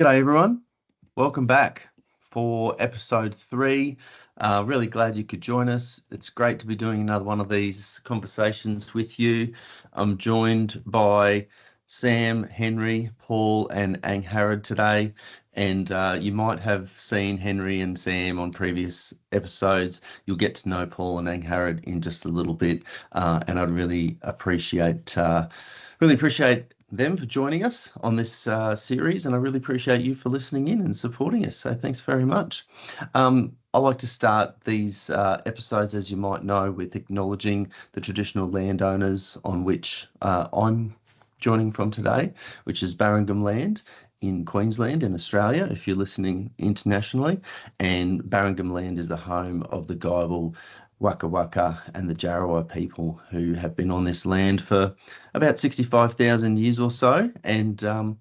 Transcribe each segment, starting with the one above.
G'day everyone, welcome back for episode 3. Really glad you could join us. It's great to be doing another one of these conversations with you. I'm joined by Sam, Henry, Paul, and Angharad today. And you might have seen Henry and Sam on previous episodes. You'll get to know Paul and Angharad in just a little bit, and I'd really appreciate them for joining us on this series, and I really appreciate you for listening in and supporting us. So thanks very much. I like to start these episodes, as you might know, with acknowledging the traditional landowners on which I'm joining from today, which is Barringam land in Queensland in Australia, if you're listening internationally. And Barringam land is the home of the Guyabal, Waka Waka and the Jarrawa people who have been on this land for about 65,000 years or so. And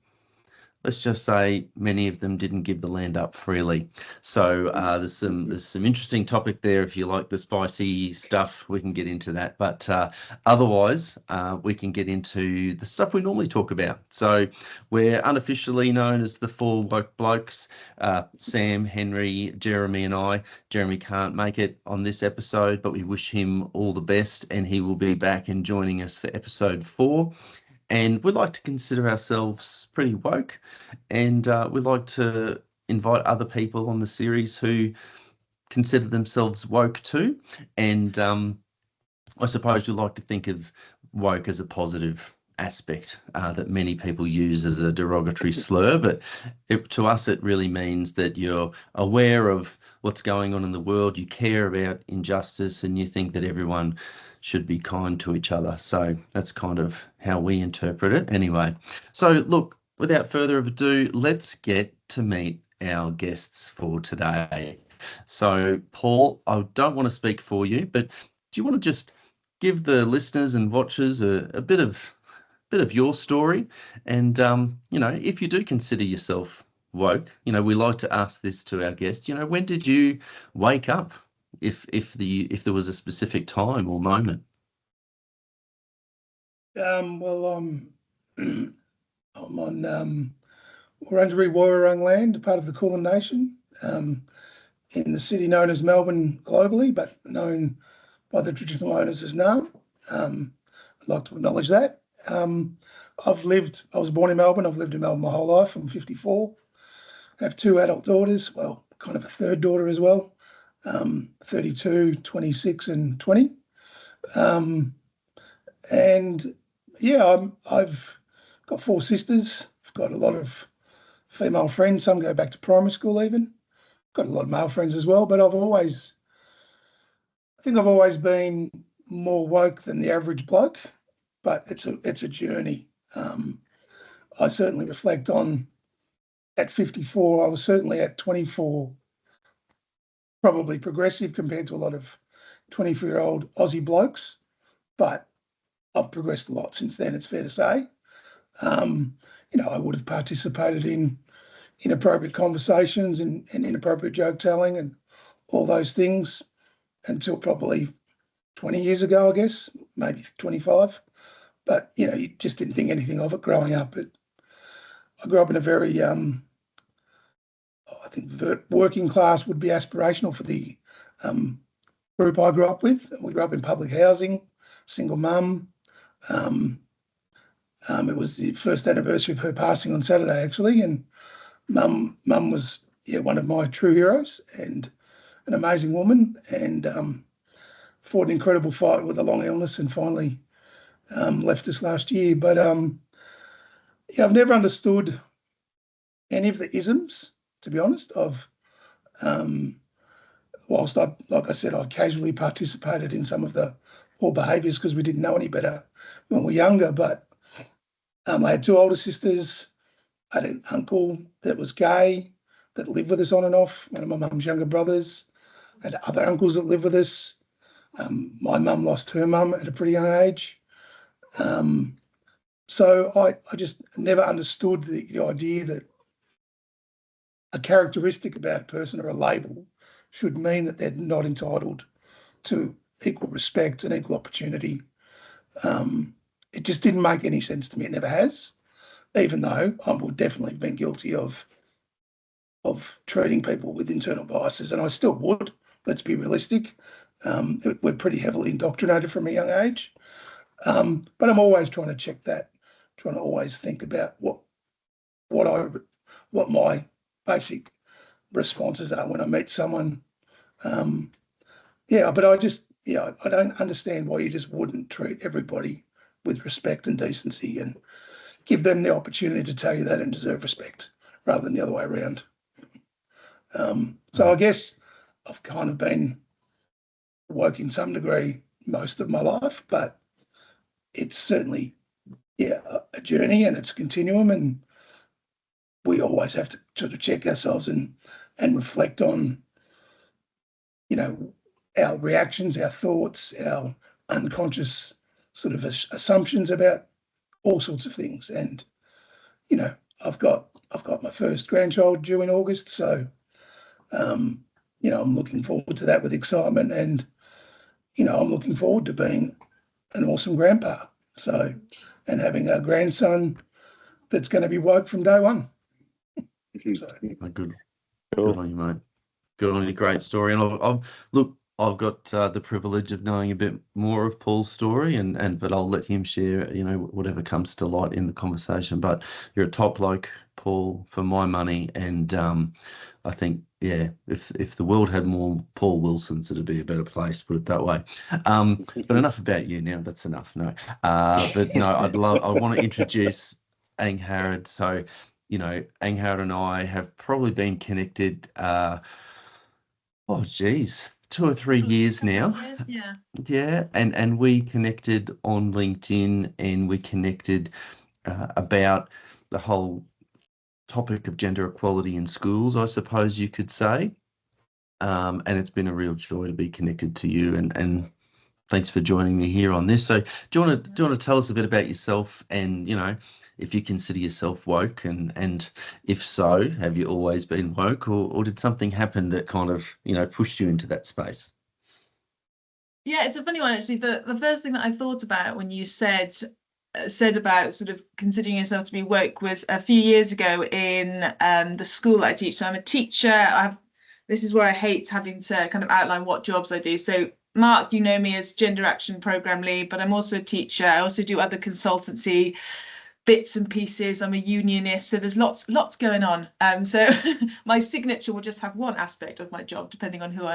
let's just say many of them didn't give the land up freely. So there's some interesting topic there. If you like the spicy stuff, we can get into that. But otherwise, we can get into the stuff we normally talk about. So we're unofficially known as the four Woke Blokes. Sam, Henry, Jeremy, and I. Jeremy can't make it on this episode, but we wish him all the best, and he will be back and joining us for episode 4. And we like to consider ourselves pretty woke, and we like to invite other people on the series who consider themselves woke too. And I suppose we like to think of woke as a positive aspect that many people use as a derogatory slur, but to us it really means that you're aware of what's going on in the world, you care about injustice, and you think that everyone should be kind to each other. So that's kind of how we interpret it anyway. So look, without further ado, let's get to meet our guests for today. So Paul, I don't want to speak for you, but do you want to just give the listeners and watchers a bit of your story? And if you do consider yourself woke, we like to ask this to our guests, when did you wake up, if there was a specific time or moment? Well, I'm on Wurundjeri Woiwurrung land, part of the Kulin Nation, in the city known as Melbourne globally, but known by the traditional owners as Naarm. I'd like to acknowledge that. I was born in Melbourne. I've lived in Melbourne my whole life. I'm 54. I have 2 adult daughters, well, kind of a third daughter as well, 32, 26 and 20. And yeah, I've got 4 sisters. I've got a lot of female friends. Some go back to primary school even. Got a lot of male friends as well, but I think I've always been more woke than the average bloke, but it's a journey. I certainly reflect on at 54, I was certainly at 24, probably progressive compared to a lot of 24-year-old Aussie blokes, but I've progressed a lot since then, it's fair to say. I would have participated in inappropriate conversations and inappropriate joke telling and all those things until probably 20 years ago, I guess, maybe 25. But, you just didn't think anything of it growing up. I grew up in a very, I think working class would be aspirational for the group I grew up with. We grew up in public housing, single mum. It was the first anniversary of her passing on Saturday, actually, and mum was one of my true heroes and an amazing woman, and fought an incredible fight with a long illness and finally left us last year. But I've never understood any of the isms, to be honest. Whilst like I said, I casually participated in some of the poor behaviours because we didn't know any better when we were younger. But I had 2 older sisters. I had an uncle that was gay that lived with us on and off, one of my mum's younger brothers. I had other uncles that lived with us. My mum lost her mum at a pretty young age. So I just never understood the idea that a characteristic about a person or a label should mean that they're not entitled to equal respect and equal opportunity. It just didn't make any sense to me. It never has, even though I would definitely have been guilty of of treating people with internal biases, and I still would. Let's be realistic. We're pretty heavily indoctrinated from a young age, but I'm always trying to check that, trying to always think about what my basic responses are when I meet someone. But I don't understand why you just wouldn't treat everybody with respect and decency and give them the opportunity to tell you they don't deserve respect rather than the other way around. So I guess I've kind of been woke in some degree most of my life, but it's certainly, a journey, and it's a continuum, and we always have to sort of check ourselves and reflect on, our reactions, our thoughts, our unconscious sort of assumptions about all sorts of things. And, I've got my first grandchild due in August, so I'm looking forward to that with excitement, and I'm looking forward to being an awesome grandpa. So, and having a grandson that's going to be woke from day one. So. Good. Cool. Good on you, mate. Good on you. Great story. And I've got the privilege of knowing a bit more of Paul's story, but I'll let him share, whatever comes to light in the conversation. But you're a top bloke, Paul, for my money, and I think, if the world had more Paul Wilsons, it'd be a better place. Put it that way. But enough about you now. That's enough. No, but no, I want to introduce Angharad. So, Angharad and I have probably been connected. 2 or 3 years now. Yeah, and we connected on LinkedIn, and we connected about the whole topic of gender equality in schools, I suppose you could say. And it's been a real joy to be connected to you, and thanks for joining me here on this. So do you want to tell us a bit about yourself, and if you consider yourself woke, and if so, have you always been woke, or did something happen that kind of pushed you into that space? Yeah, it's a funny one actually. The first thing that I thought about when you said about sort of considering yourself to be woke was a few years ago in the school that I teach. So I'm a teacher. This is where I hate having to kind of outline what jobs I do. So Mark, you know me as Gender Action Programme Lead, but I'm also a teacher. I also do other consultancy bits and pieces. I'm a unionist, so there's lots going on. So my signature will just have one aspect of my job, depending on who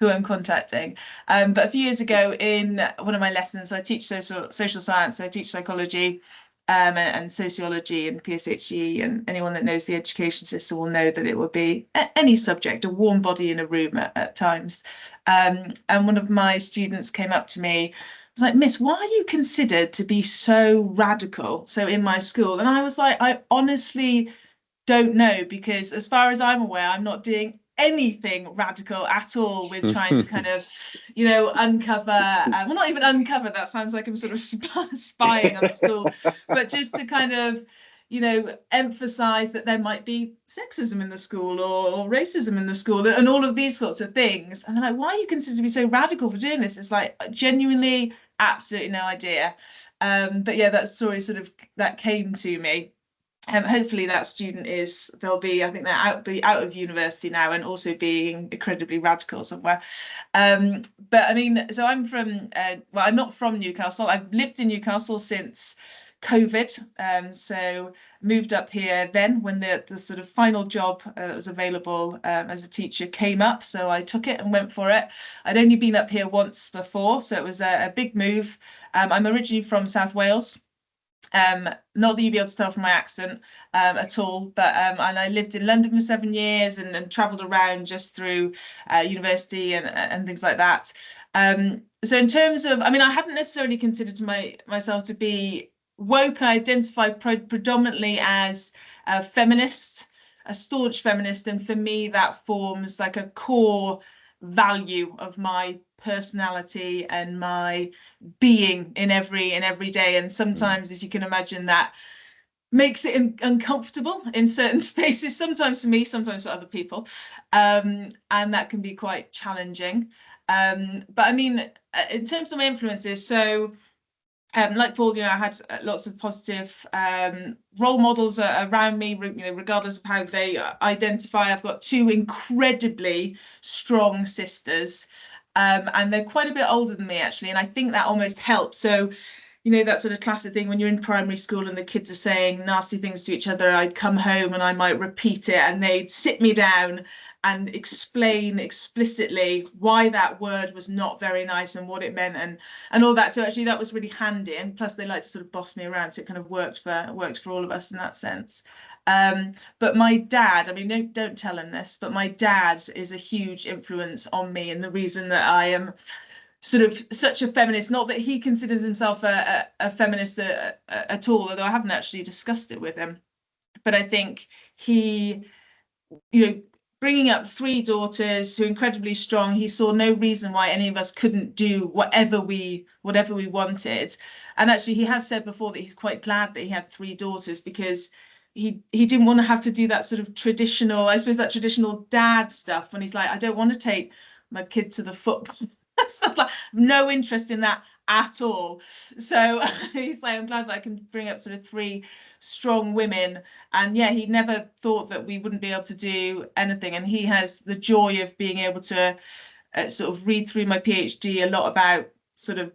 I'm contacting. But a few years ago, in one of my lessons, I teach social science. So I teach psychology, and sociology and PSHE, and anyone that knows the education system will know that it will be any subject, a warm body in a room at times. And one of my students came up to me, was like, Miss, why are you considered to be so radical? So in my school, and I was like, I honestly don't know, because as far as I'm aware, I'm not doing anything radical at all with trying to kind of, uncover, well, not even uncover, that sounds like I'm sort of spying on the school, but just to kind of, emphasize that there might be sexism in the school or racism in the school and all of these sorts of things. And they're like, why are you considered to be so radical for doing this? It's like, genuinely, absolutely no idea. But yeah, that story sort of, that came to me. Hopefully that student I think they're out of university now, and also being incredibly radical somewhere. But I mean, so I'm from, I'm not from Newcastle. I've lived in Newcastle since COVID. So moved up here then when the sort of final job that was available as a teacher came up. So I took it and went for it. I'd only been up here once before, so it was a big move. I'm originally from South Wales. Not that you'd be able to tell from my accent at all, but and I lived in London for 7 years and travelled around just through university and things like that. So in terms of, I mean, I hadn't necessarily considered myself to be woke. I identify predominantly as a feminist, a staunch feminist, and for me that forms like a core value of my personality and my being in every day. And sometimes, as you can imagine, that makes it uncomfortable in certain spaces, sometimes for me, sometimes for other people, and that can be quite challenging. But I mean, in terms of my influences, so like Paul, I had lots of positive role models around me, regardless of how they identify. I've got two incredibly strong sisters, and they're quite a bit older than me, actually, and I think that almost helps. So, that sort of classic thing when you're in primary school and the kids are saying nasty things to each other, I'd come home and I might repeat it and they'd sit me down and explain explicitly why that word was not very nice and what it meant and all that. So actually that was really handy. And plus they like to sort of boss me around. So it kind of worked for all of us in that sense. But my dad, I mean, don't tell him this, but my dad is a huge influence on me. And the reason that I am sort of such a feminist, not that he considers himself a feminist at all, although I haven't actually discussed it with him. But I think he, bringing up three daughters who are incredibly strong, he saw no reason why any of us couldn't do whatever we wanted. And actually, he has said before that he's quite glad that he had three daughters because he didn't want to have to do that sort of traditional, I suppose, that traditional dad stuff when he's like, I don't want to take my kid to the football. Stuff like no interest in that at all. So he's like, I'm glad that I can bring up sort of three strong women. And yeah, he never thought that we wouldn't be able to do anything. And he has the joy of being able to sort of read through my PhD a lot about sort of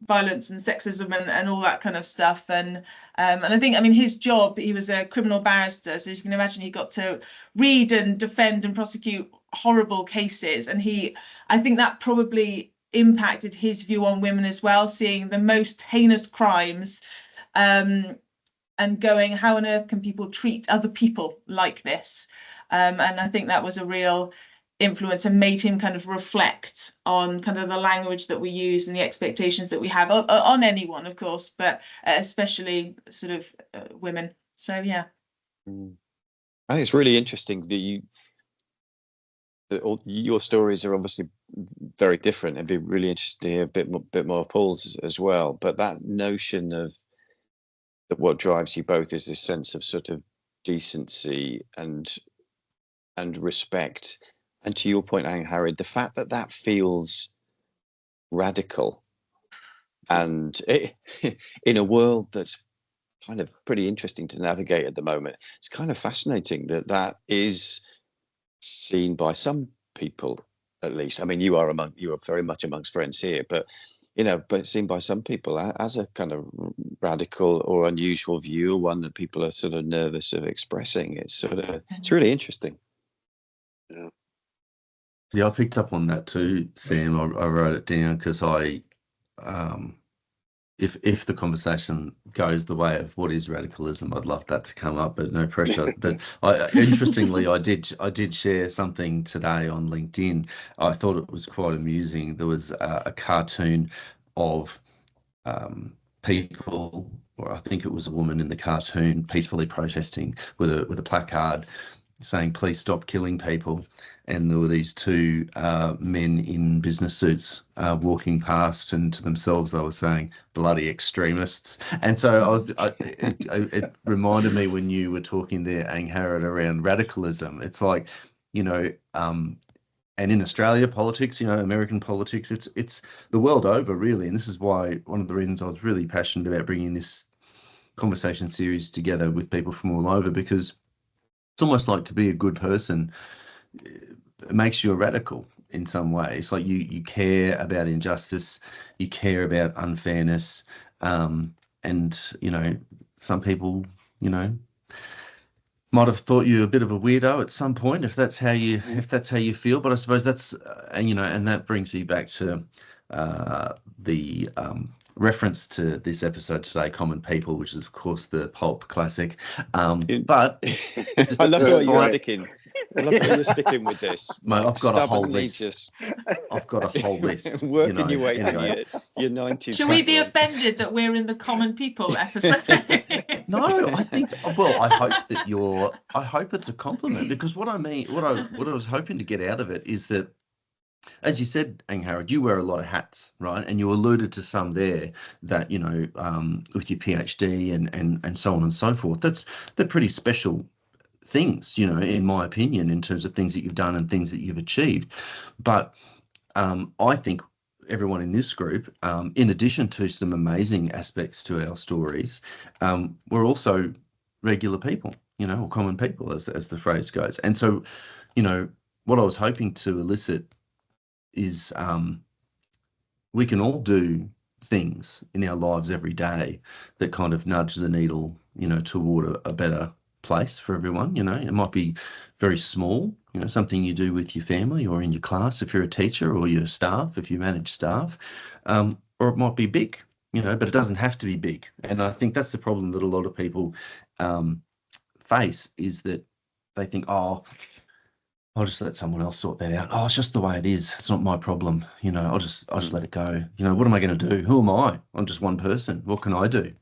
violence and sexism and all that kind of stuff. And I think, I mean, his job, he was a criminal barrister. So as you can imagine, he got to read and defend and prosecute horrible cases. And I think that probably impacted his view on women as well, seeing the most heinous crimes and going, how on earth can people treat other people like this? And I think that was a real influence and made him kind of reflect on kind of the language that we use and the expectations that we have on anyone, of course, but especially sort of women. So, yeah. I think it's really interesting that your stories are obviously very different. It'd be really interesting to hear a bit more of Paul's as well. But that notion of that what drives you both is this sense of sort of decency and respect. And to your point, Angharad, the fact that that feels radical and in a world that's kind of pretty interesting to navigate at the moment, it's kind of fascinating that is seen by some people, at least. I mean, you are very much amongst friends here, but but seen by some people as a kind of radical or unusual view, or one that people are sort of nervous of expressing. It's really interesting. Yeah, I picked up on that too, Sam. I wrote it down because if the conversation goes the way of what is radicalism, I'd love that to come up, but no pressure. But interestingly, I did share something today on LinkedIn. I thought it was quite amusing. There was a cartoon of people, or I think it was a woman in the cartoon, peacefully protesting with a placard saying, "Please stop killing people." And there were these two men in business suits walking past, and to themselves they were saying, "Bloody extremists." And so it reminded me when you were talking there, Angharad, around radicalism. It's like, and in Australia politics, American politics, it's the world over, really. And this is why one of the reasons I was really passionate about bringing this conversation series together with people from all over, because it's almost like to be a good person, it makes you a radical in some ways. Like you care about injustice, you care about unfairness, and some people might have thought you a bit of a weirdo at some point if that's how you feel. But I suppose that's and that brings me back to the reference to this episode today, Common People, which is of course the pulp classic. But I love the way you're sticking. I love that you're sticking with this. Mate, I've got a whole list. I've got a whole list. Working your way through your 90s. Should we be offended that we're in the Common People episode? No, I think. Well, I hope it's a compliment, because what I was hoping to get out of it is that, as you said, Angharad, you wear a lot of hats, right? And you alluded to some there that with your PhD and so on and so forth. They're pretty special things, in my opinion, in terms of things that you've done and things that you've achieved. But I think everyone in this group, in addition to some amazing aspects to our stories, we're also regular people, or common people, as the phrase goes. And so, what I was hoping to elicit is we can all do things in our lives every day that kind of nudge the needle, toward a better place for everyone. It might be very small, something you do with your family or in your class if you're a teacher, or your staff if you manage staff, or it might be big, but it doesn't have to be big. And I think that's the problem that a lot of people face, is that they think, oh, I'll just let someone else sort that out. Oh, it's just the way it is. It's not my problem. I'll just let it go. What am I going to do? Who am I? I'm just one person. What can I do?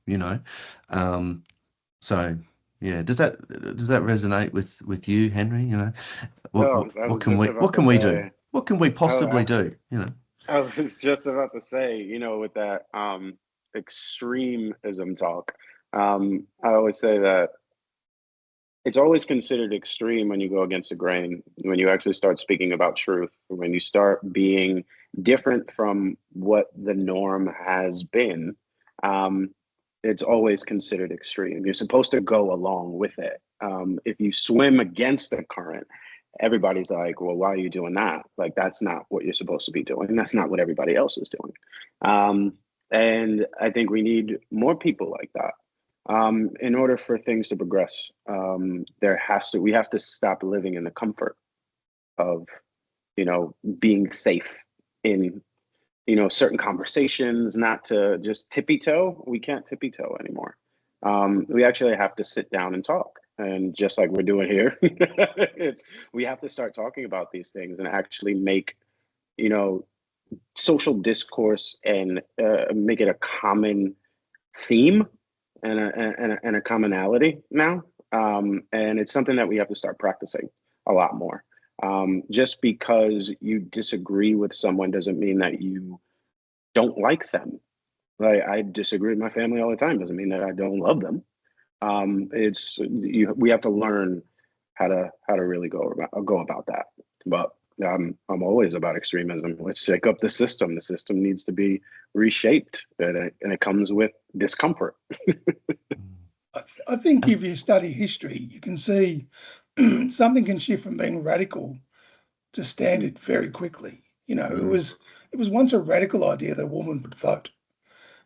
So yeah, does that resonate with you, Henry? What can we do? What can we possibly do? I was just about to say, with that extremism talk, I always say that it's always considered extreme when you go against the grain, when you actually start speaking about truth, when you start being different from what the norm has been. It's always considered extreme. You're supposed to go along with it. If you swim against the current, everybody's like, well, why are you doing that? Like, that's not what you're supposed to be doing. That's not what everybody else is doing. And I think we need more people like that. In order for things to progress, we have to stop living in the comfort of, being safe in, certain conversations, not to just tippy toe. We can't tippy toe anymore. We actually have to sit down and talk. And just like we're doing here, we have to start talking about these things and actually make, social discourse and make it a common theme and a commonality now. And it's something that we have to start practicing a lot more. Just because you disagree with someone doesn't mean that you don't like them. Like, I disagree with my family all the time. Doesn't mean that I don't love them. We have to learn how to really go about that. But I'm always about extremism. Let's shake up the system. The system needs to be reshaped, and it comes with discomfort. I think if you study history, you can see something can shift from being radical to standard very quickly. It was once a radical idea that a woman would vote.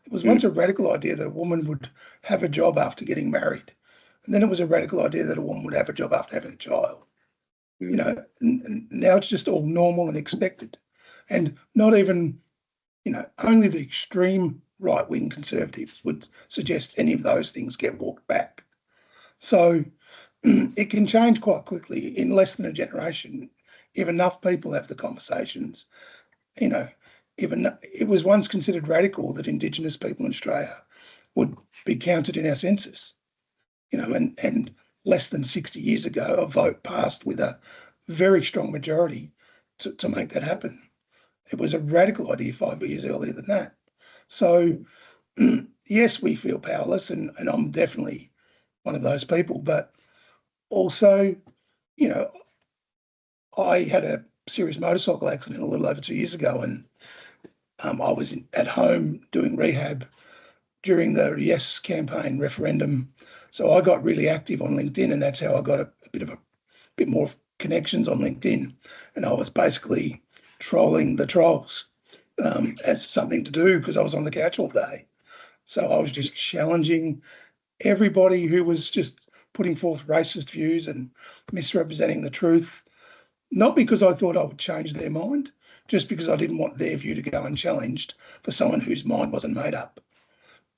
It was once a radical idea that a woman would have a job after getting married. And then it was a radical idea that a woman would have a job after having a child. Now it's just all normal and expected. And not even, only the extreme right-wing conservatives would suggest any of those things get walked back. So it can change quite quickly in less than a generation if enough people have the conversations. It was once considered radical that Indigenous people in Australia would be counted in our census, and less than 60 years ago, a vote passed with a very strong majority to make that happen. It was a radical idea 5 years earlier than that. So, yes, we feel powerless, and I'm definitely one of those people, but also, I had a serious motorcycle accident a little over 2 years ago, and I was at home doing rehab during the Yes campaign referendum. So I got really active on LinkedIn, and that's how I got a bit more connections on LinkedIn. And I was basically trolling the trolls as something to do because I was on the couch all day. So I was just challenging everybody who was just putting forth racist views and misrepresenting the truth, not because I thought I would change their mind, just because I didn't want their view to go unchallenged for someone whose mind wasn't made up.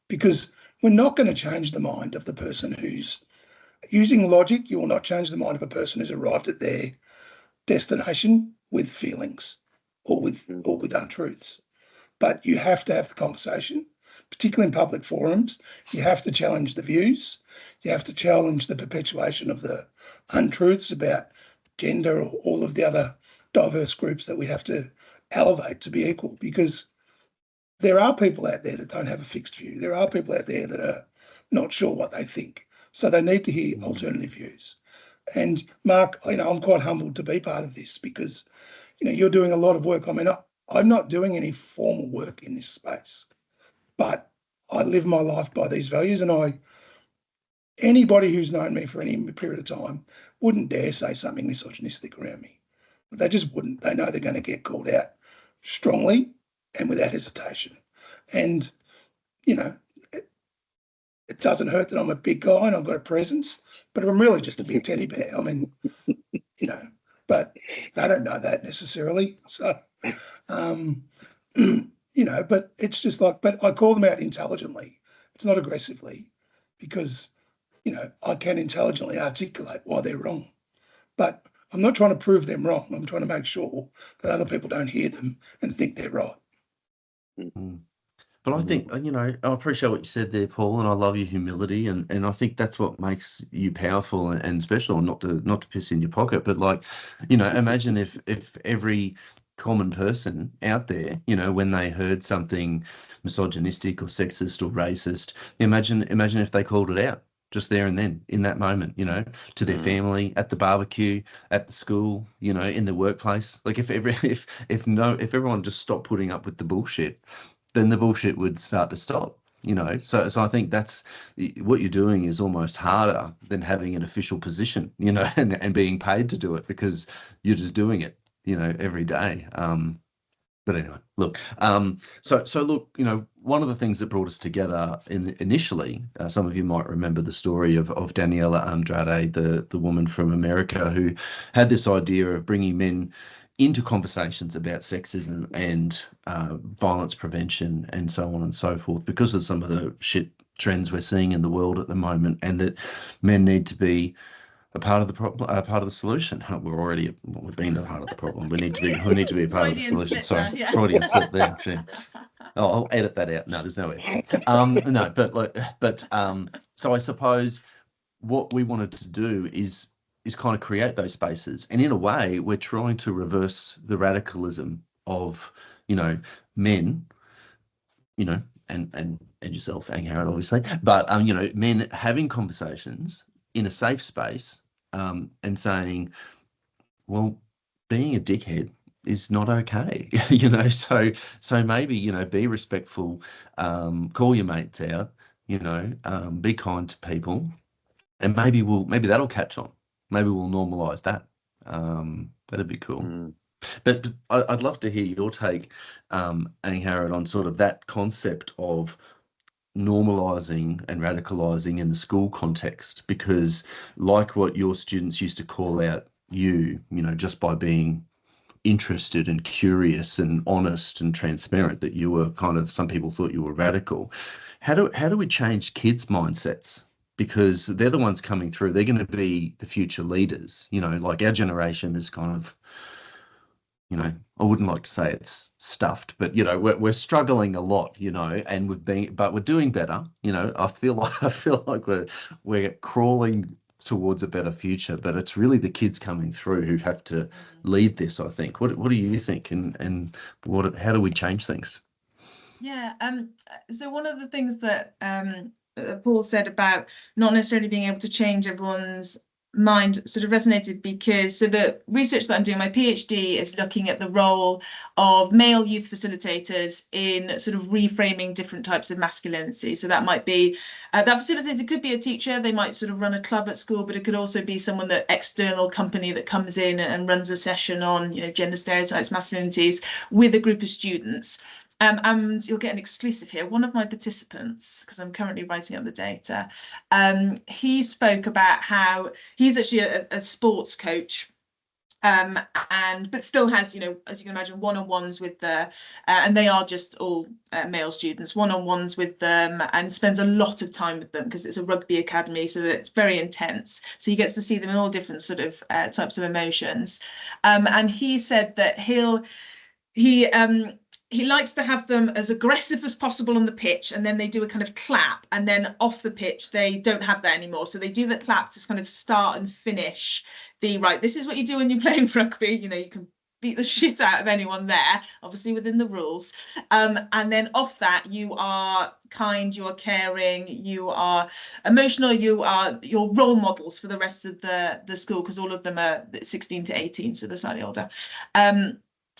Because we're not going to change the mind of the person who's using logic. You will not change the mind of a person who's arrived at their destination with feelings or with untruths. But you have to have the conversation, particularly in public forums. You have to challenge the views. You have to challenge the perpetuation of the untruths about gender or all of the other diverse groups that we have to elevate to be equal, because there are people out there that don't have a fixed view. There are people out there that are not sure what they think. So they need to hear alternative views. And Mark, I'm quite humbled to be part of this because, you're doing a lot of work. I mean, I'm not doing any formal work in this space, but I live my life by these values, and anybody who's known me for any period of time wouldn't dare say something misogynistic around me. They just wouldn't. They know they're going to get called out strongly and without hesitation. And, you know, it doesn't hurt that I'm a big guy and I've got a presence, but I'm really just a big teddy bear. I mean, you know, but they don't know that necessarily. So, you know, but it's just like, but I call them out intelligently. It's not aggressively, because, you know, I can intelligently articulate why they're wrong. But I'm not trying to prove them wrong. I'm trying to make sure that other people don't hear them and think they're right. Mm. But I think, you know, I appreciate what you said there, Paul, and I love your humility, and I think that's what makes you powerful and special. Not to piss in your pocket, but like, you know, imagine if every common person out there, you know, when they heard something misogynistic or sexist or racist, imagine if they called it out just there and then in that moment, you know, to their family, at the barbecue, at the school, you know, in the workplace. Like if everyone just stopped putting up with the bullshit, then the bullshit would start to stop, you know. So I think that's what you're doing is almost harder than having an official position, you know, and being paid to do it, because you're just doing it, you know, every day. But anyway, look, so look, you know, one of the things that brought us together initially, some of you might remember the story of Daniela Andrade, the woman from America who had this idea of bringing men into conversations about sexism and violence prevention and so on and so forth, because of some of the shit trends we're seeing in the world at the moment, and that men need to be a part of the problem, a part of the solution. We've been a part of the problem. We need to be a part of the Freudian solution. slip Sorry, there, yeah. Freudian slip there. I'll edit that out. No, there's no edit. No, so I suppose what we wanted to do is kind of create those spaces, and in a way, we're trying to reverse the radicalism of, you know, men, you know, and yourself, Angharad, obviously, but you know, men having conversations in a safe space, and saying, well, being a dickhead is not okay, you know. So maybe, you know, be respectful, call your mates out, you know, be kind to people, and maybe that'll catch on. Maybe we'll normalize that. That'd be cool. But I'd love to hear your take, Angharad, on sort of that concept of normalizing and radicalizing in the school context, because like what your students used to call out you know, just by being interested and curious and honest and transparent, that you were kind of, some people thought you were radical. How do we change kids' mindsets? Because they're the ones coming through. They're going to be the future leaders. You know, like our generation is kind of, you know, I wouldn't like to say it's stuffed, but, you know, we're struggling a lot, you know, and but we're doing better. You know, I feel like we're crawling towards a better future, but it's really the kids coming through who have to lead this, I think. What do you think, and how do we change things? Yeah, so one of the things that Paul said about not necessarily being able to change everyone's mind sort of resonated, because so the research that I'm doing, my PhD, is looking at the role of male youth facilitators in sort of reframing different types of masculinity. So that might be that facilitator could be a teacher. They might sort of run a club at school, but it could also be someone, that external company that comes in and runs a session on, you know, gender stereotypes, masculinities, with a group of students. And you'll get an exclusive here. One of my participants, because I'm currently writing up the data, he spoke about how he's actually a sports coach, but still has, you know, as you can imagine, one-on-ones with and they are just all male students, one-on-ones with them, and spends a lot of time with them because it's a rugby academy, so it's very intense. So he gets to see them in all different sort of types of emotions. And he said that he likes to have them as aggressive as possible on the pitch, and then they do a kind of clap, and then off the pitch they don't have that anymore. So they do the clap to kind of start and finish the, right, this is what you do when you're playing rugby, you know, you can beat the shit out of anyone there, obviously within the rules. And then off that, you are kind, you are caring, you are emotional, you're role models for the rest of the school, because all of them are 16 to 18, so they're slightly older.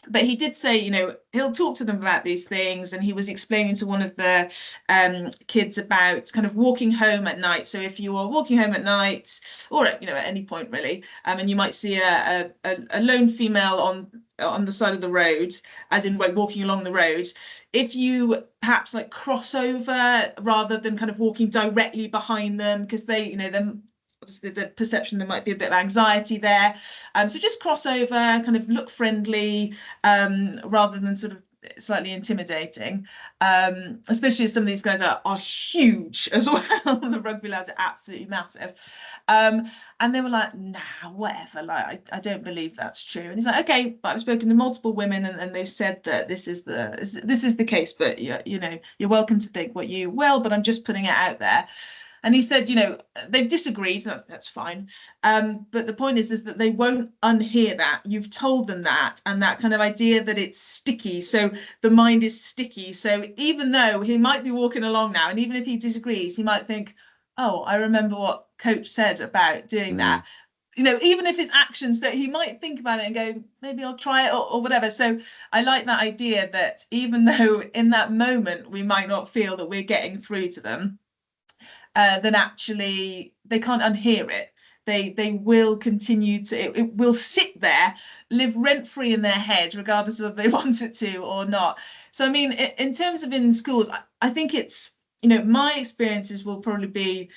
but he did say, you know, he'll talk to them about these things. And he was explaining to one of the kids about kind of walking home at night. So if you are walking home at night, or at, you know, at any point really, and you might see a lone female on the side of the road, as in like walking along the road, if you perhaps like cross over rather than kind of walking directly behind them, because they, you know, them, obviously the perception there might be a bit of anxiety there, so just cross over, kind of look friendly, rather than sort of slightly intimidating, especially as some of these guys are huge as well. The rugby lads are absolutely massive, and they were like, nah, whatever, like I don't believe that's true. And he's like, okay, but I've spoken to multiple women, and they've said that this is the case, but you know, you're welcome to think what you will, but I'm just putting it out there. And he said, you know, they've disagreed, that's fine. But the point is that they won't unhear that. You've told them that, and that kind of idea that it's sticky. So the mind is sticky. So even though he might be walking along now, and even if he disagrees, he might think, oh, I remember what coach said about doing that. You know, even if it's actions that he might think about it and go, maybe I'll try it, or whatever. So I like that idea that even though in that moment we might not feel that we're getting through to them, then actually they can't unhear it. They will continue to, it will sit there, live rent-free in their head, regardless of whether they want it to or not. So I mean, in terms of in schools, I think it's, you know, my experiences will be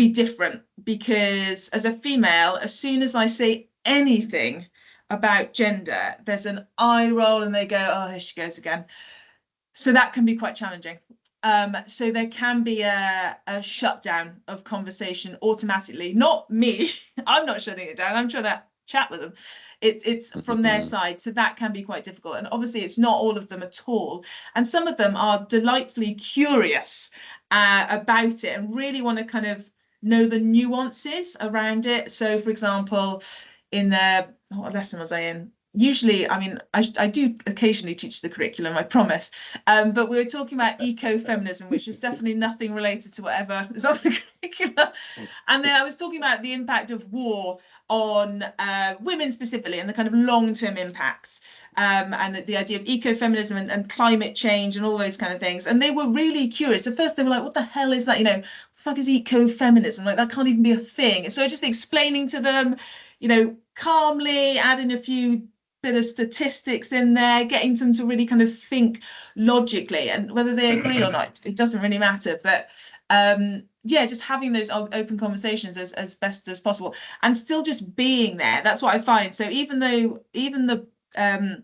different, because as a female, as soon as I say anything about gender, there's an eye roll and they go, oh, here she goes again. So that can be quite challenging. So there can be a shutdown of conversation automatically. Not me, I'm not shutting it down, I'm trying to chat with them. It's from their side, so that can be quite difficult. And obviously it's not all of them at all. And some of them are delightfully curious about it and really want to kind of know the nuances around it. So for example, in what lesson was I in? Usually, I mean, I do occasionally teach the curriculum, I promise. But we were talking about ecofeminism, which is definitely nothing related to whatever is on the curriculum. And then I was talking about the impact of war on women specifically, and the kind of long-term impacts, and the idea of ecofeminism and climate change and all those kind of things. And they were really curious. At first, they were like, what the hell is that? You know, what the fuck is ecofeminism? Like, that can't even be a thing. So just explaining to them, you know, calmly, adding a few bit of statistics in there, getting them to really kind of think logically, and whether they agree or not, it doesn't really matter. But yeah, just having those open conversations as best as possible, and still just being there. That's what I find. So even the and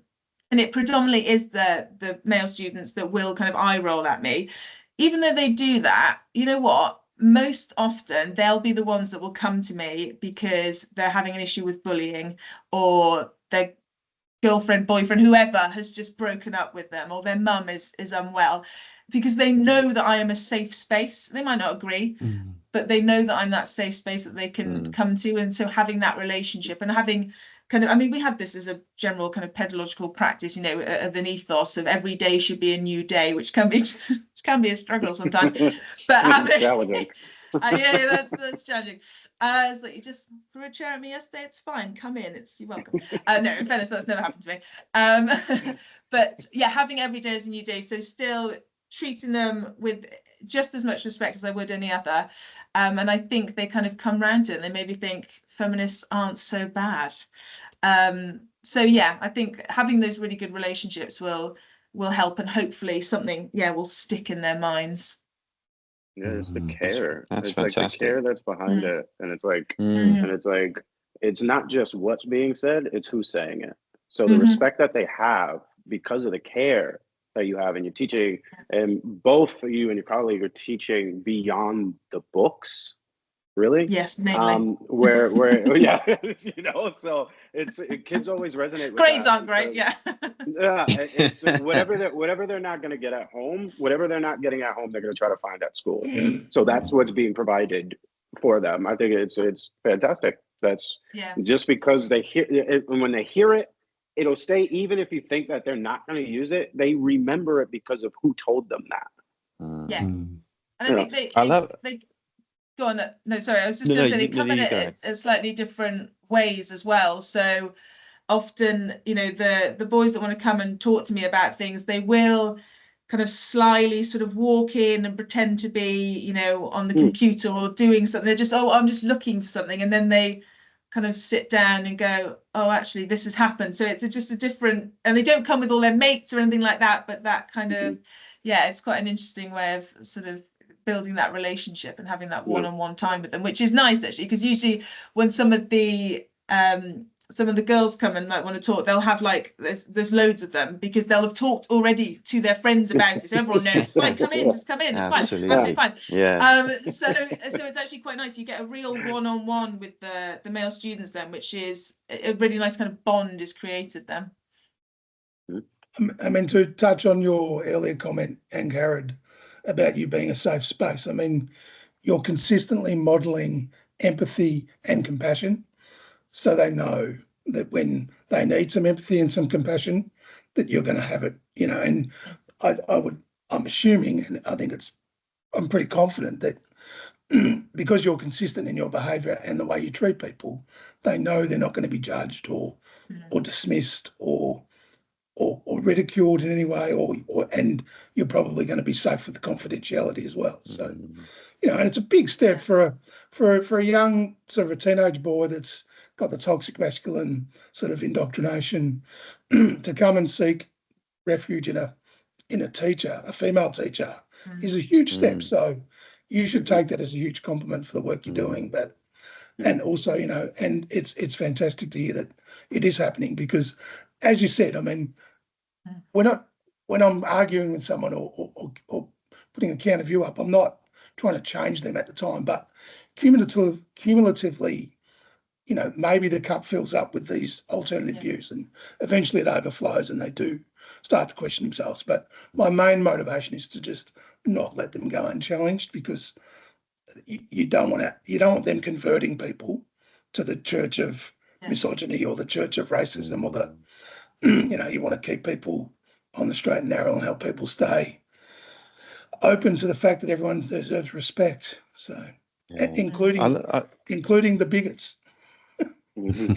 it predominantly is the male students that will kind of eye roll at me, even though they do that, you know what, most often they'll be the ones that will come to me because they're having an issue with bullying, or their girlfriend, boyfriend, whoever has just broken up with them, or their mum is unwell, because they know that I am a safe space. They might not agree, but they know that I'm that safe space that they can come to. And so having that relationship, and having kind of, I mean, we have this as a general kind of pedagogical practice, you know, of an ethos of every day should be a new day, which can be a struggle sometimes. But having yeah, that's challenging. It's like, you just threw a chair at me yesterday, it's fine, come in, you're welcome. No, in fairness, that's never happened to me. But yeah, having every day as a new day, so still treating them with just as much respect as I would any other. And I think they kind of come round to it, and they maybe think feminists aren't so bad. So yeah, I think having those really good relationships will help, and hopefully something, yeah, will stick in their minds. Yeah, it's the care. That's it's fantastic. like the care that's behind it, and it's like, and it's like, it's not just what's being said; it's who's saying it. So the respect that they have because of the care that you have, and you're teaching, and both you and your colleague are teaching beyond the books. Really? Yes, mainly. Where yeah, you know, so kids always resonate with grades that aren't great, yeah. Yeah, it's whatever they're not going to get at home, whatever they're not getting at home, they're going to try to find at school. So that's what's being provided for them. I think it's fantastic. That's just because they hear it, and when they hear it, it'll stay. Even if you think that they're not going to use it, they remember it because of who told them that. Yeah, and I think they go on. No, sorry, I was just going to say they come in it at slightly different ways as well. So often, you know, the boys that want to come and talk to me about things, they will kind of slyly sort of walk in and pretend to be, you know, on the computer or doing something. They're just, oh, I'm just looking for something, and then they kind of sit down and go, oh, actually this has happened. So it's just a different, and they don't come with all their mates or anything like that, but that kind of, yeah, it's quite an interesting way of sort of building that relationship and having that one-on-one time with them, which is nice actually, because usually when some of the girls come and might want to talk, they'll have like there's loads of them, because they'll have talked already to their friends about it, so everyone knows it's fine, come in, just come in, it's Absolutely. fine, absolutely fine. Yeah. So it's actually quite nice. You get a real one-on-one with the male students then, which is a really nice kind of bond is created then. I mean, to touch on your earlier comment, Angharad, about you being a safe space, I mean, you're consistently modelling empathy and compassion, so they know that when they need some empathy and some compassion, that you're going to have it, you know. And I'm assuming, and I think I'm pretty confident that because you're consistent in your behaviour and the way you treat people, they know they're not going to be judged or dismissed or ridiculed in any way, and you're probably going to be safe with the confidentiality as well. So, you know, and it's a big step for a young sort of a teenage boy that's got the toxic masculine sort of indoctrination to come and seek refuge in a teacher, a female teacher, is a huge step. So you should take that as a huge compliment for the work you're doing. But and also, you know, and it's fantastic to hear that it is happening, because, as you said, I mean, when I'm arguing with someone or putting a counter view up, I'm not trying to change them at the time, but cumulatively, you know, maybe the cup fills up with these alternative views, and eventually it overflows and they do start to question themselves. But my main motivation is to just not let them go unchallenged, because you don't want them converting people to the church of misogyny or the church of racism, or the you know, you want to keep people on the straight and narrow and help people stay open to the fact that everyone deserves respect. So, including the bigots.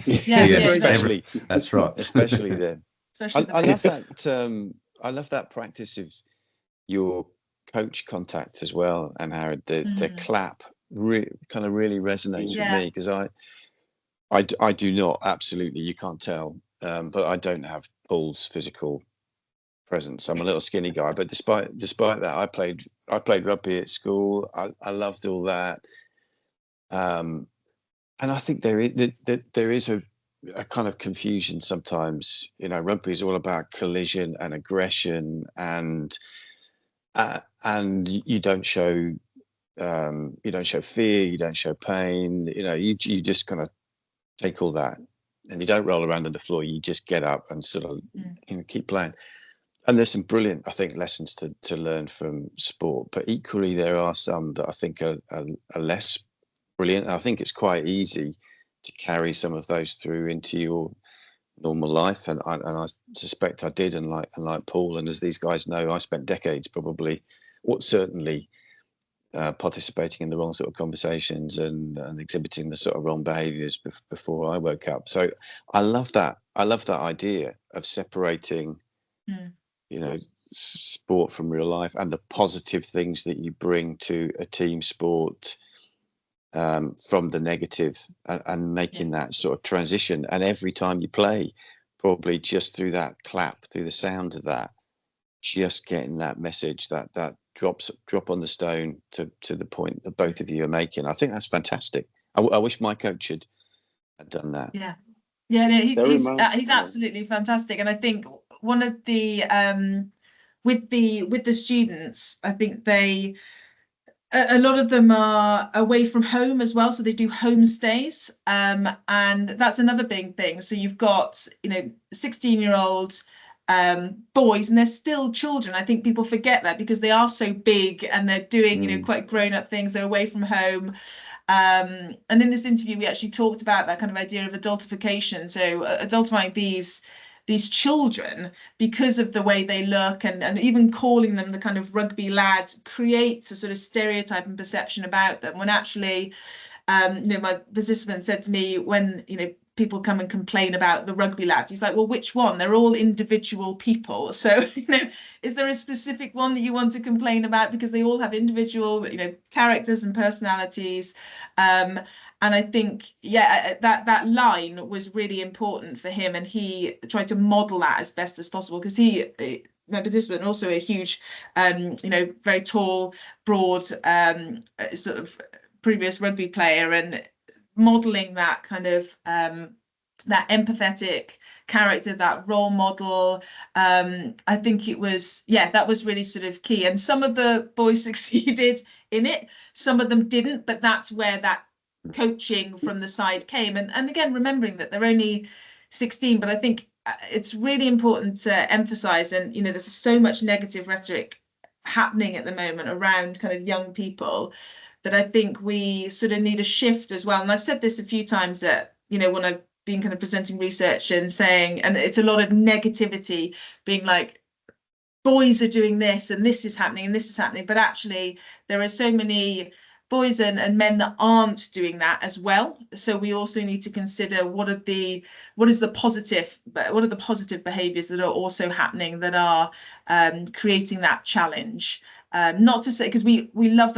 Especially that's right. Especially them. Especially I love that. I love that practice of your coach contact as well, and Angharad. The clap kind of really resonates with me, because I do not, absolutely, you can't tell, but I don't have Paul's physical presence. I'm a little skinny guy, but despite that, I played rugby at school. I loved all that, and I think there is a kind of confusion sometimes. You know, rugby is all about collision and aggression, and you don't show fear, you don't show pain. You know, you just kind of take all that, and you don't roll around on the floor. You just get up and sort of keep playing. And there's some brilliant, I think, lessons to learn from sport, but equally there are some that I think are less brilliant. And I think it's quite easy to carry some of those through into your normal life, and I suspect I did, and like Paul, and as these guys know, I spent decades probably, certainly participating in the wrong sort of conversations and exhibiting the sort of wrong behaviours before I woke up. So I love that idea of separating you know, sport from real life, and the positive things that you bring to a team sport from the negative, and making that sort of transition. And every time you play, probably just through that clap, through the sound of that, just getting that message, that drop on the stone to the point that both of you are making. I think that's fantastic. I wish my coach had done that. No, he's absolutely fantastic. And I think one of the with the students, I think a lot of them are away from home as well, so they do homestays, and that's another big thing. So you've got 16-year-old boys, and they're still children. I think people forget that, because they are so big and they're doing quite grown-up things. They're away from home. And in this interview, we actually talked about that kind of idea of adultification. So adultifying these children because of the way they look, and even calling them the kind of rugby lads creates a sort of stereotype and perception about them, when actually my participant said to me, when people come and complain about the rugby lads. He's like, well, which one? They're all individual people. So, is there a specific one that you want to complain about? Because they all have individual, characters and personalities. And I think, that line was really important for him, and he tried to model that as best as possible, because he, my participant, also a huge, very tall, broad, sort of previous rugby player, and modeling that kind of that empathetic character, that role model. I think it was, that was really sort of key. And some of the boys succeeded in it, some of them didn't, but that's where that coaching from the side came. And again, remembering that they're only 16, but I think it's really important to emphasize, and there's so much negative rhetoric happening at the moment around kind of young people, that I think we sort of need a shift as well. And I've said this a few times, that, when I've been kind of presenting research and saying, and it's a lot of negativity, being like, boys are doing this and this is happening and this is happening. But actually, there are so many boys and men that aren't doing that as well. So we also need to consider what are the positive behaviors that are also happening, that are creating that challenge. Not to say, because we love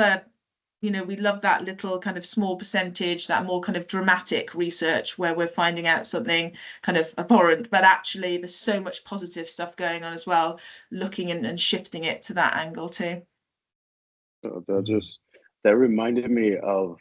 we love that little kind of small percentage, that more kind of dramatic research where we're finding out something kind of abhorrent, but actually there's so much positive stuff going on as well, looking and shifting it to that angle too. So that reminded me of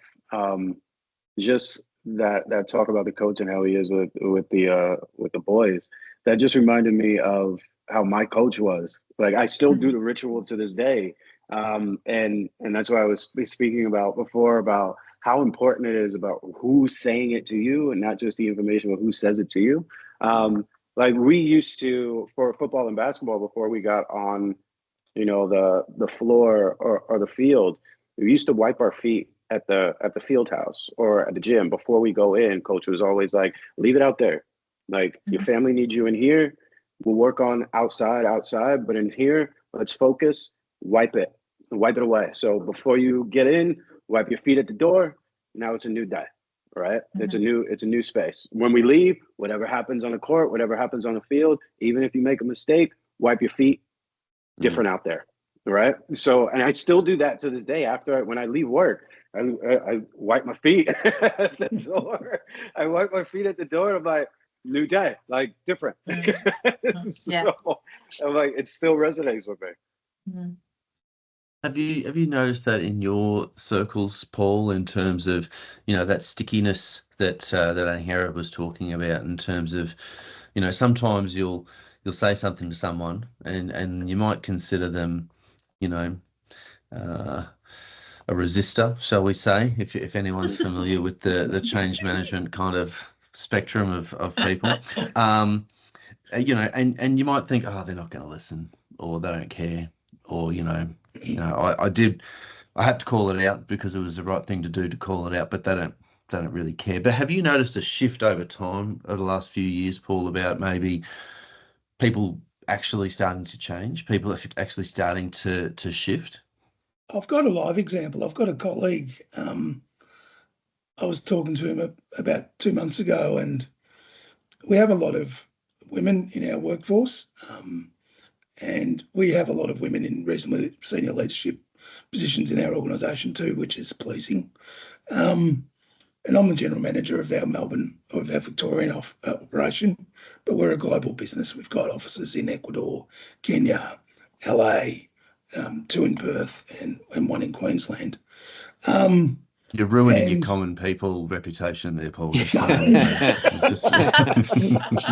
just that talk about the coach and how he is with the boys. That just reminded me of how my coach was. Like, I still do the ritual to this day. And that's what I was speaking about before, about how important it is about who's saying it to you, and not just the information, but who says it to you. Like, we used to, for football and basketball, before we got on, the floor or the field, we used to wipe our feet at the field house or at the gym before we go in. Coach was always like, leave it out there. Like, your family needs you in here. We'll work on outside, but in here, let's focus. Wipe it away. So before you get in, wipe your feet at the door. Now it's a new day, right? It's a new space. When we leave, whatever happens on the court, whatever happens on the field, even if you make a mistake, wipe your feet. Different out there, right? So, and I still do that to this day. When I leave work, I wipe my feet at the door. I wipe my feet at the door. I'm like, new day, like, different. So I'm like, it still resonates with me. Have you noticed that in your circles, Paul, in terms of, that stickiness that Angharad was talking about, in terms of, sometimes you'll say something to someone and you might consider them, a resistor, shall we say, if anyone's familiar with the change management kind of spectrum of people, and you might think, oh, they're not going to listen, or they don't care, or I had to call it out because it was the right thing to do to call it out, but they don't really care. But have you noticed a shift over time over the last few years, Paul, about maybe people actually starting to change, people actually starting to shift? I've got a live example. I've got a colleague. I was talking to him about 2 months ago, and we have a lot of women in our workforce, and we have a lot of women in reasonably senior leadership positions in our organisation too, which is pleasing. And I'm the general manager of our Victorian operation, but we're a global business. We've got offices in Ecuador, Kenya, LA, 2 in Perth, and 1 in Queensland. You're ruining your common people reputation there, Paul.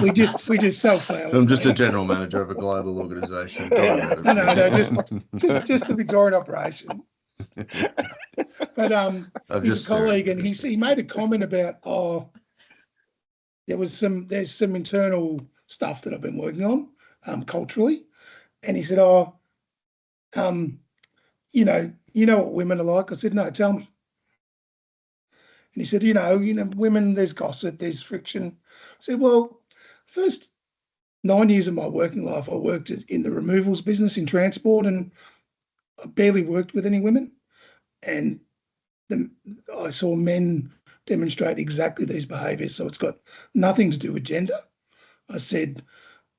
we just sell flowers. So I'm just a general manager of a global organisation. No, just the Victorian operation. But he's a colleague, and he made a comment about, there's some internal stuff that I've been working on culturally, and he said, you know what women are like? I said, no, tell me. And he said, women, there's gossip, there's friction. I said, well, first 9 years of my working life, I worked in the removals business in transport, and I barely worked with any women. And I saw men demonstrate exactly these behaviours. So it's got nothing to do with gender. I said,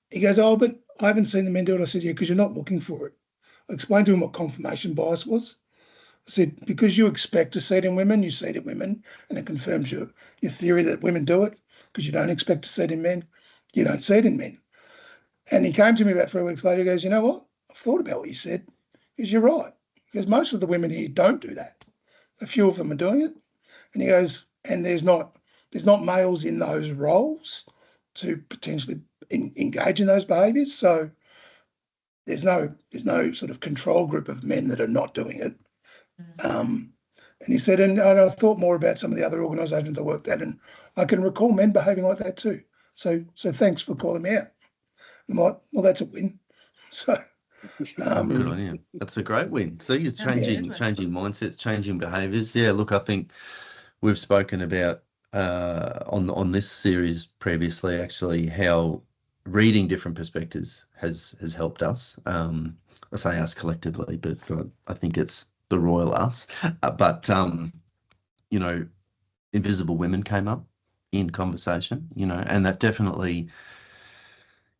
he goes, oh, but I haven't seen the men do it. I said, yeah, because you're not looking for it. I explained to him what confirmation bias was. I said, because you expect to see it in women, you see it in women, and it confirms your theory that women do it. Because you don't expect to see it in men, you don't see it in men. And he came to me about 3 weeks later. He goes, you know what? I've thought about what you said. He goes, you're right. Because most of the women here don't do that. A few of them are doing it. And he goes, and there's not males in those roles to potentially engage in those behaviours. So there's no sort of control group of men that are not doing it. And he said, and I've thought more about some of the other organisations I worked at, and I can recall men behaving like that too. So thanks for calling me out. I'm like, well, that's a win. So Good on you. That's a great win. So you're changing mindsets, changing behaviours. Yeah, look, I think we've spoken about on this series previously, actually, how reading different perspectives has helped us. I say us collectively, but I think it's the royal us. But you know, invisible women came up in conversation, and that definitely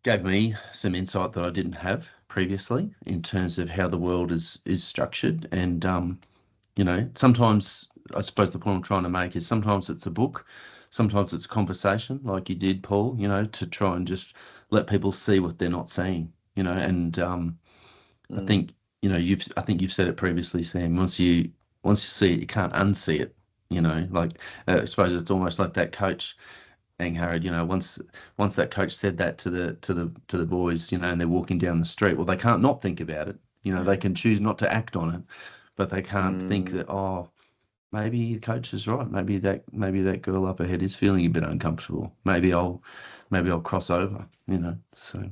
gave me some insight that I didn't have previously in terms of how the world is structured. And sometimes, I suppose the point I'm trying to make is sometimes it's a book, sometimes it's a conversation, like you did, Paul, to try and just let people see what they're not seeing, and I think you've said it previously, Sam. Once you see it, you can't unsee it. Like I suppose it's almost like that coach, Angharad. Once that coach said that to the boys, and they're walking down the street, well, they can't not think about it. They can choose not to act on it, but they can't think that, oh, maybe the coach is right. Maybe that girl up ahead is feeling a bit uncomfortable. Maybe I'll cross over. So.